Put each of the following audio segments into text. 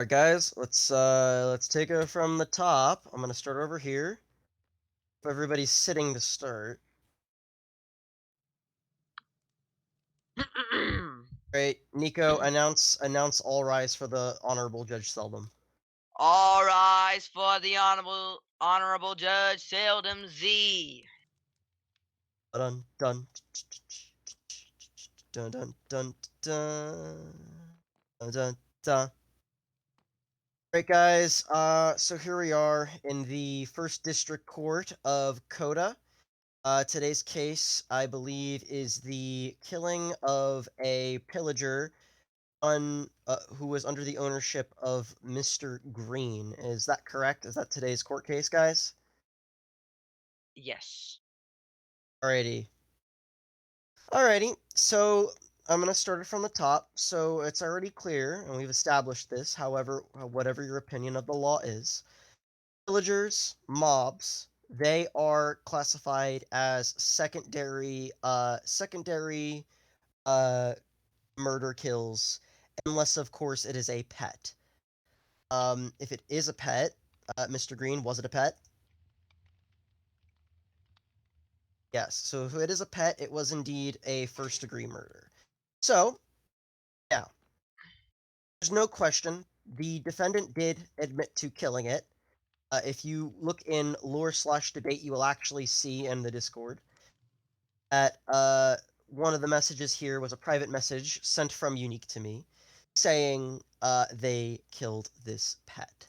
Alright, guys, let's take it from the top. I'm gonna start over here. If everybody's sitting to start. Great. Nico, announce all rise for the Honorable Judge Seldom. All rise for the honorable Judge Seldom Z. Dun dun dun dun dun dun dun dun dun. Alright, guys, so here we are in the First District Court of Coda. Today's case, I believe, is the killing of a pillager who was under the ownership of Mr. Green. Is that correct? Is that today's court case, guys? Yes. Alrighty. Alrighty, so I'm gonna start it from the top. So it's already clear, and we've established this, however, whatever your opinion of the law is. Villagers, mobs, they are classified as secondary murder kills, unless of course it is a pet. If it is a pet, Mr. Green, was it a pet? Yes. So if it is a pet, it was indeed a first degree murder. So, yeah, there's no question. The defendant did admit to killing it. If you look in lore/debate, you will actually see in the Discord that one of the messages here was a private message sent from Unique to me saying they killed this pet.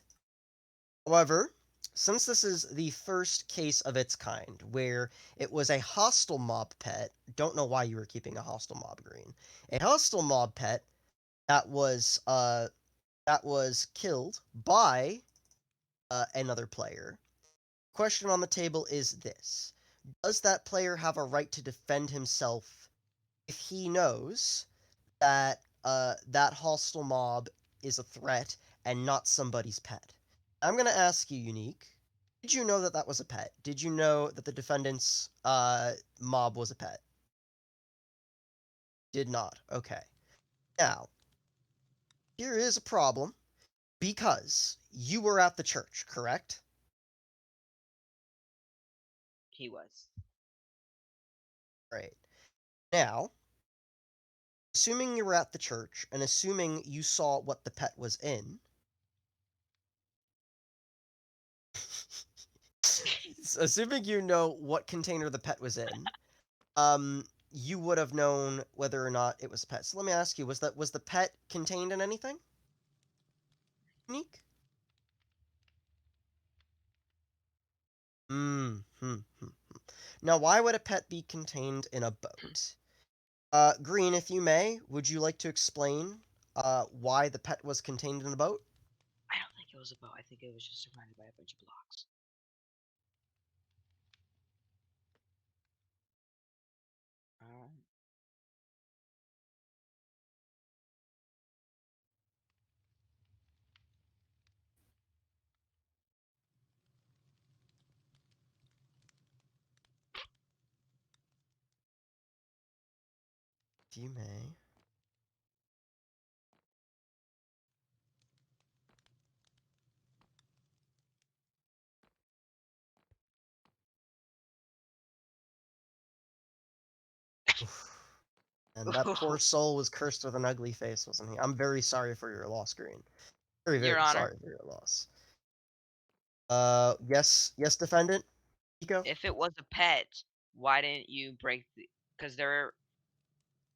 However, since this is the first case of its kind where it was a hostile mob pet, don't know why you were keeping a hostile mob, Green. A hostile mob pet that was killed by another player. Question on the table is this: does that player have a right to defend himself if he knows that that hostile mob is a threat and not somebody's pet? I'm gonna ask you, Unique. Did you know that that was a pet? Did you know that the defendant's mob was a pet? Did not. Okay. Now, here is a problem because you were at the church, correct? He was. Right. Now, assuming you were at the church and assuming you saw what the pet was in, assuming you know what container the pet was in, you would have known whether or not it was a pet. So let me ask you: was the pet contained in anything? Unique? Hmm. Now, why would a pet be contained in a boat? Green, if you may, would you like to explain why the pet was contained in a boat? I don't think it was a boat. I think it was just surrounded by a bunch of blocks. Um, If you may. Oof. And that poor soul was cursed with an ugly face, wasn't he? I'm very sorry for your loss, Green. Very, Your very Honor, sorry for your loss. Yes, defendant? Nico? if it was a pet, why didn't you break the? Because they're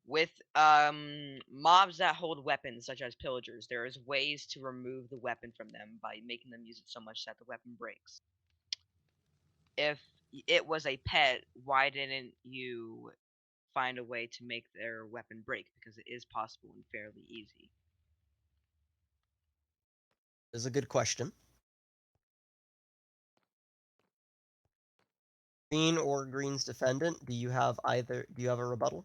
with mobs that hold weapons, such as pillagers. There is ways to remove the weapon from them by making them use it so much that the weapon breaks. If it was a pet, why didn't you find a way to make their weapon break? Because it is possible and fairly easy. This is a good question. Green or Green's defendant, do you have a rebuttal?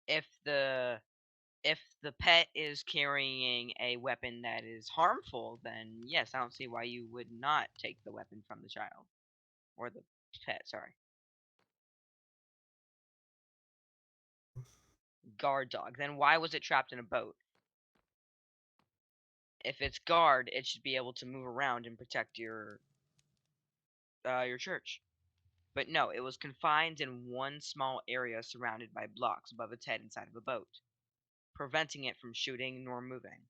If the if the pet is carrying a weapon that is harmful, then yes, I don't see why you would not take the weapon from the child or the pet. Sorry, guard dog. Then why was it trapped in a boat? If it's guard, it should be able to move around and protect your church. But no, it was confined in one small area surrounded by blocks above its head inside of a boat, preventing it from shooting nor moving.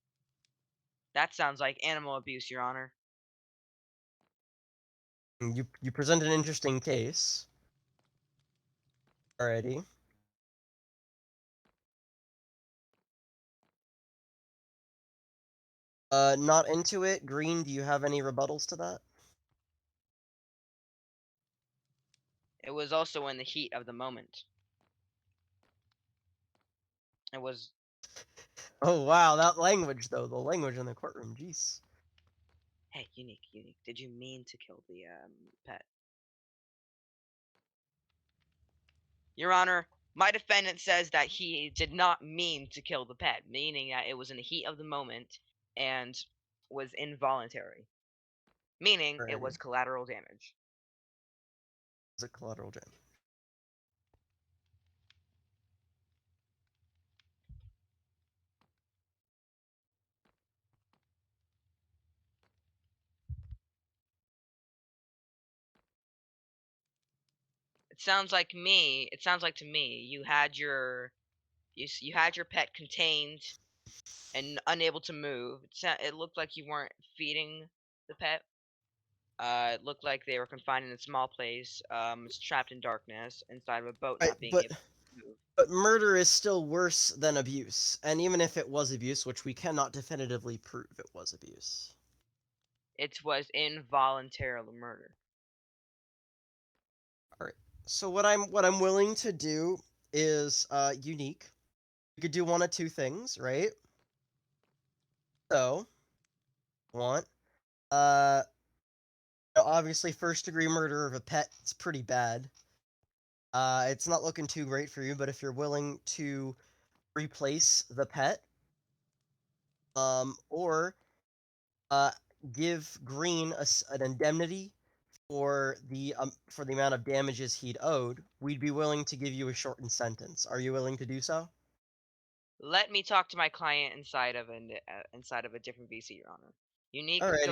That sounds like animal abuse, Your Honor. You present an interesting case. Alrighty. Not into it. Green, do you have any rebuttals to that? It was also in the heat of the moment. It was. Oh wow, that language though, the language in the courtroom, jeez. Hey, unique. Did you mean to kill the pet? Your Honor, my defendant says that he did not mean to kill the pet, meaning that it was in the heat of the moment and was involuntary, meaning it Alrighty. was collateral damage. Is it collateral damage? It sounds like me. It sounds like to me you had your pet contained and unable to move. It looked like you weren't feeding the pet. It looked like they were confined in a small place, it's trapped in darkness inside of a boat, Right, not being but able to move. but murder is still worse than abuse. And even if it was abuse, which we cannot definitively prove it was abuse. It was involuntary murder. Alright. So what I'm willing to do is unique. You could do one of two things, right? So, want uh obviously first degree murder of a pet is pretty bad. It's not looking too great for you, but if you're willing to replace the pet, or uh, give Green an indemnity for the amount of damages he'd owed, we'd be willing to give you a shortened sentence. Are you willing to do so? Let me talk to my client inside of a different VC, Your Honor. Unique, Alrighty.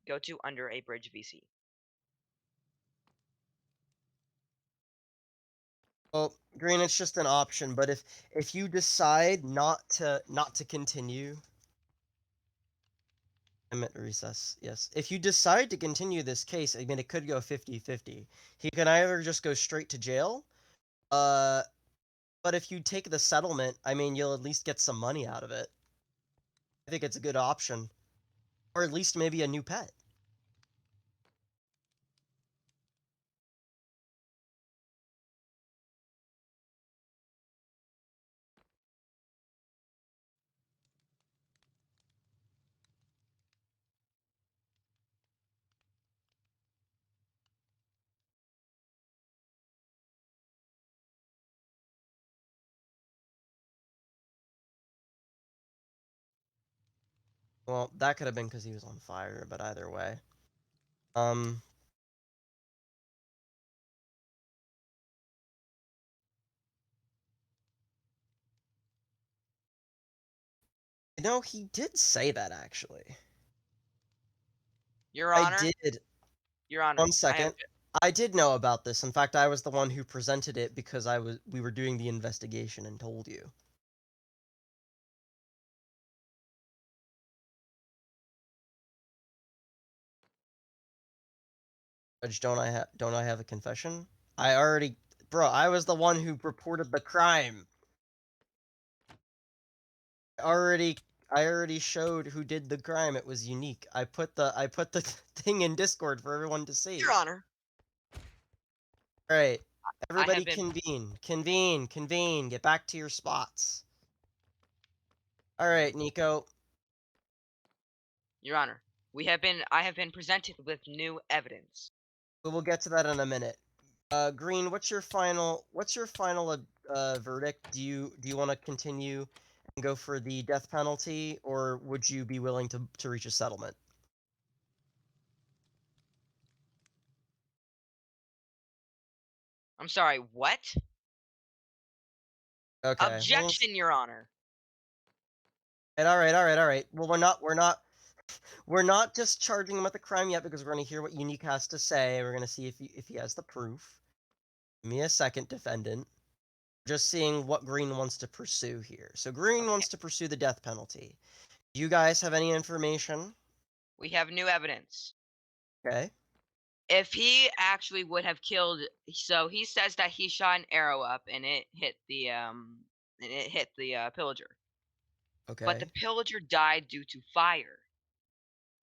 go to under a bridge VC. Well, Green, it's just an option, but if you decide not to continue, I'm at recess. Yes. If you decide to continue this case, I mean it could go 50-50. He can either just go straight to jail, uh but if you take the settlement, I mean you'll at least get some money out of it. I think it's a good option. Or at least maybe a new pet. Well, that could have been because he was on fire, but either way. Um, he did say that actually. Your I Honor, did. Your Honor, One second. I did know about this. In fact, I was the one who presented it because we were doing the investigation and told you. Judge, don't I have a confession? Bro, I was the one who reported the crime. Already I already showed who did the crime. It was unique. I put the thing in Discord for everyone to Your see. Honor, All right. I have Everybody been. convene. Get back to your spots. All right, Nico. Your Honor, I have been presented with new evidence. We will get to that in a minute. Green, what's your final verdict? Do you want to continue and go for the death penalty, or would you be willing to reach a settlement? I'm sorry, what? Okay. Well, Objection, Your Honor. all right, all right, all right. Well, we're not just charging him with a crime yet because we're going to hear what Unique has to say. We're going to see if he has the proof. Give me a second, defendant. Just seeing what Green wants to pursue here. So Green Okay. wants to pursue the death penalty. Do you guys have any information? We have new evidence. Okay. If he actually would have killed, so he says that he shot an arrow up and it hit the pillager. But the Okay. pillager died due to fire.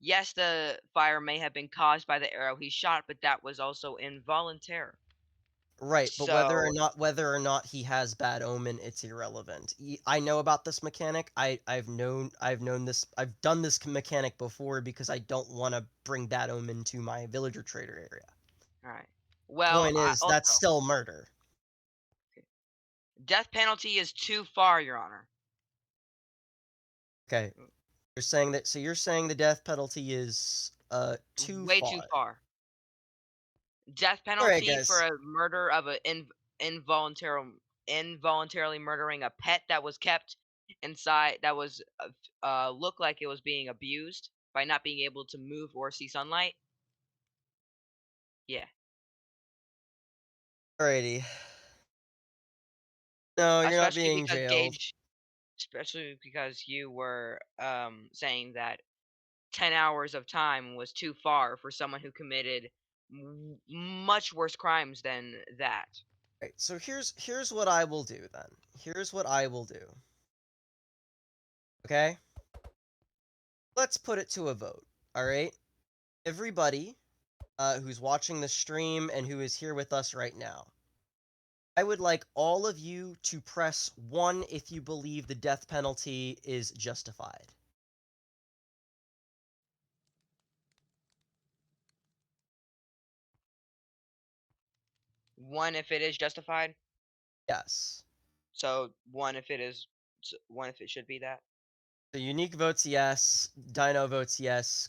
Yes, the fire may have been caused by the arrow he shot, but that was also involuntary. Right, but So, whether or not he has bad omen, it's irrelevant. I know about this mechanic. I've known this. I've done this mechanic before because I don't want to bring bad omen to my villager trader area. all right. Well, Point is, that's also, still murder. death penalty is too far, Your Honor. Okay, you're saying the death penalty is too Way too far. far. Death All right, penalty for guys. a murder of a involuntarily murdering a pet that was kept inside that was looked like it was being abused by not being able to move or see sunlight. Yeah, Alrighty. No, you're not especially being because jailed. Gage, especially because you were saying that 10 hours of time was too far for someone who committed much worse crimes than that. Right, so here's what I will do then. Here's what I will do. Okay? Let's put it to a vote. All right? Everybody who's watching the stream and who is here with us right now. I would like all of you to press 1 if you believe the death penalty is justified. One if it is justified. Yes. So one if it should be that. So Unique votes yes, Dino votes yes.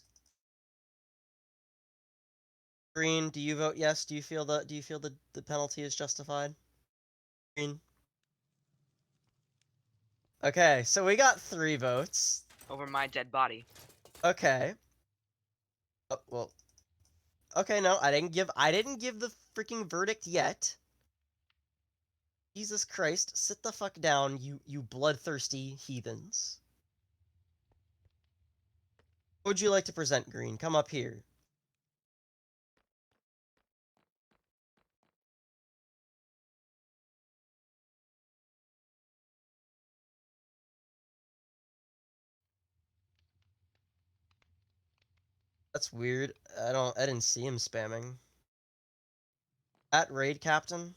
Green, do you vote yes? Do you feel the penalty is justified? Green. Okay, so we got 3 votes. Over my dead body. Okay. Oh, well. Okay, no, I didn't give the freaking verdict yet. Jesus Christ, sit the fuck down, you bloodthirsty heathens. What would you like to present, Green? Come up here. That's weird. I didn't see him spamming. At raid captain?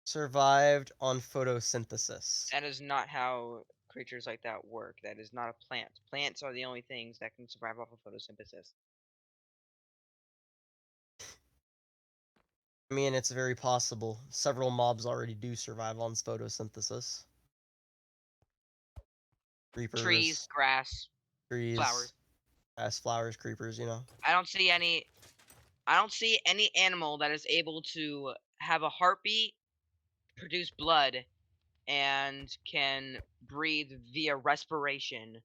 Survived on photosynthesis. That is not how creatures like that work. That is not a plant. Plants are the only things that can survive off of photosynthesis. I mean, it's very possible. Several mobs already do survive on photosynthesis. Trees, Creepers, grass, trees, flowers. grass, flowers, creepers, you know. I don't see any animal that is able to have a heartbeat, produce blood, and can breathe via respiration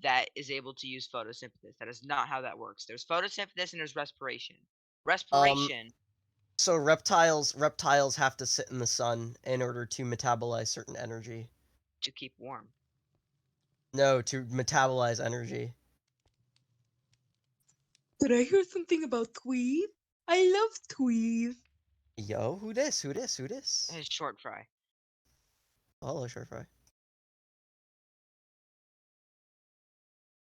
that is able to use photosynthesis. That is not how that works. There's photosynthesis and there's respiration. Um, Respiration so reptiles have to sit in the sun in order to metabolize certain energy. to keep warm. No, to metabolize energy. Did I hear something about Tweez? I love Tweez. Yo, who this? Who this? Who this? His short fry. Hello, Sure Fry.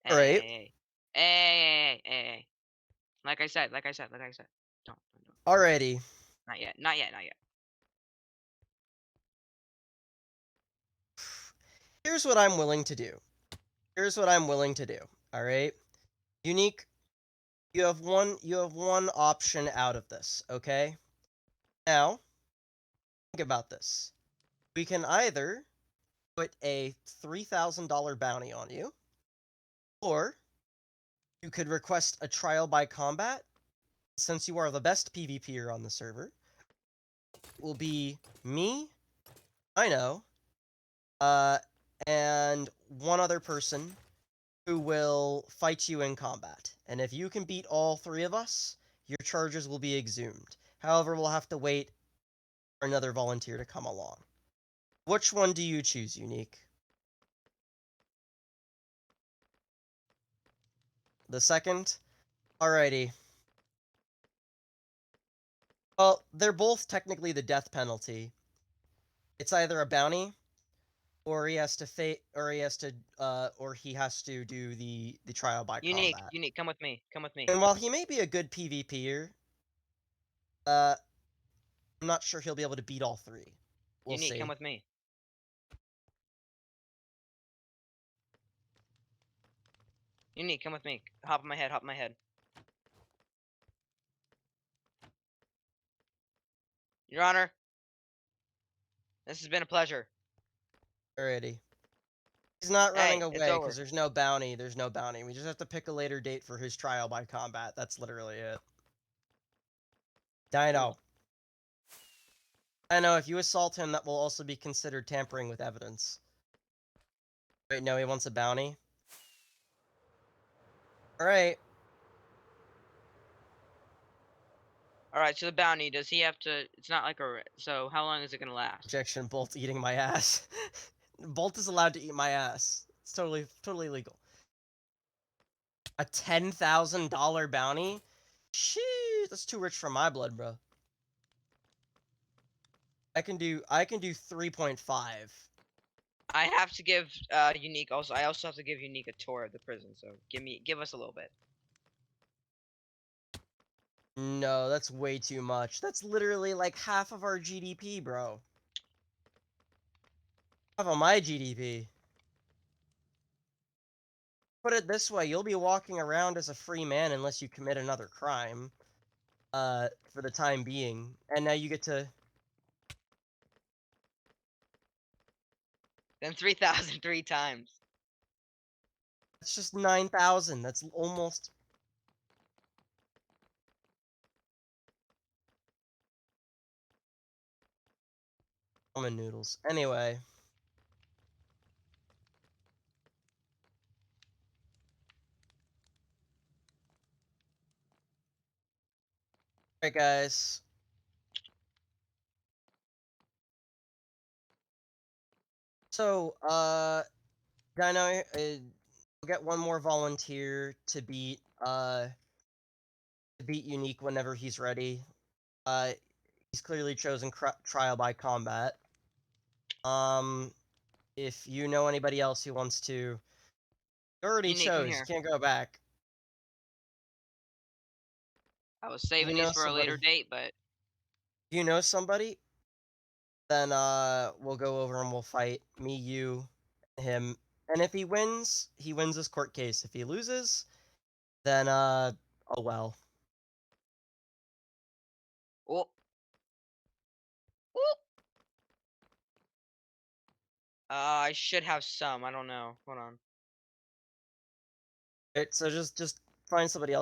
Hey, Alright. hey, hey, hey, hey, hey, hey. Like I said. Don't. Alrighty. Not yet. Not yet. Not yet. Here's what I'm willing to do. Here's what I'm willing to do. All right, Unique. You have one option out of this. Okay. Now think about this. We can either put a $3,000 bounty on you, or you could request a trial by combat. Since you are the best PvPer on the server, will be me, I know, and one other person who will fight you in combat. And if you can beat all three of us, your charges will be exhumed. However, we'll have to wait for another volunteer to come along. Which one do you choose, Unique? The second? Alrighty. Well, they're both technically the death penalty. It's either a bounty, or he has to or he has to do the trial by Unique, combat. Unique, come with me. Come with me. And while he may be a good PvPer, I'm not sure he'll be able to beat all three. We'll Unique, see. come with me. Unique, come with me. Hop on my head, hop on my head. Your Honor, this has been a pleasure. Alrighty. He's not running Hey, it's away over. because there's no bounty. There's no bounty. We just have to pick a later date for his trial by combat. That's literally it. Dino. I know if you assault him, that will also be considered tampering with evidence. Wait, no, he wants a bounty. Alright. Alright, so the bounty, does he have to... It's not like a... So, how long is it gonna last? Objection, Bolt eating my ass. Bolt is allowed to eat my ass. It's totally legal. A $10,000 bounty? Sheesh, that's too rich for my blood, bro. I can do 3.5. I have to give Unique also... I also have to give Unique a tour of the prison, so give us a little bit. No, that's way too much. That's literally like half of our GDP, bro. Half of my GDP. Put it this way, you'll be walking around as a free man unless you commit another crime. For the time being. And now you get to... Then 3,000 3 times. That's just 9,000. That's almost... ramen noodles. Anyway. Alright, guys. So, Dino, we'll get one more volunteer to beat Unique whenever he's ready. He's clearly chosen trial by combat. If you know anybody else who wants to... You already Unique, come chose, you here. can't go back. I was saving know these for a later somebody. date, but... If you know somebody, then we'll go over and we'll fight. Me, you, him. And if he wins his court case. If he loses, then oh well. Oh. Oh. I should have some. I don't know. Hold on. Alright, so just find somebody else.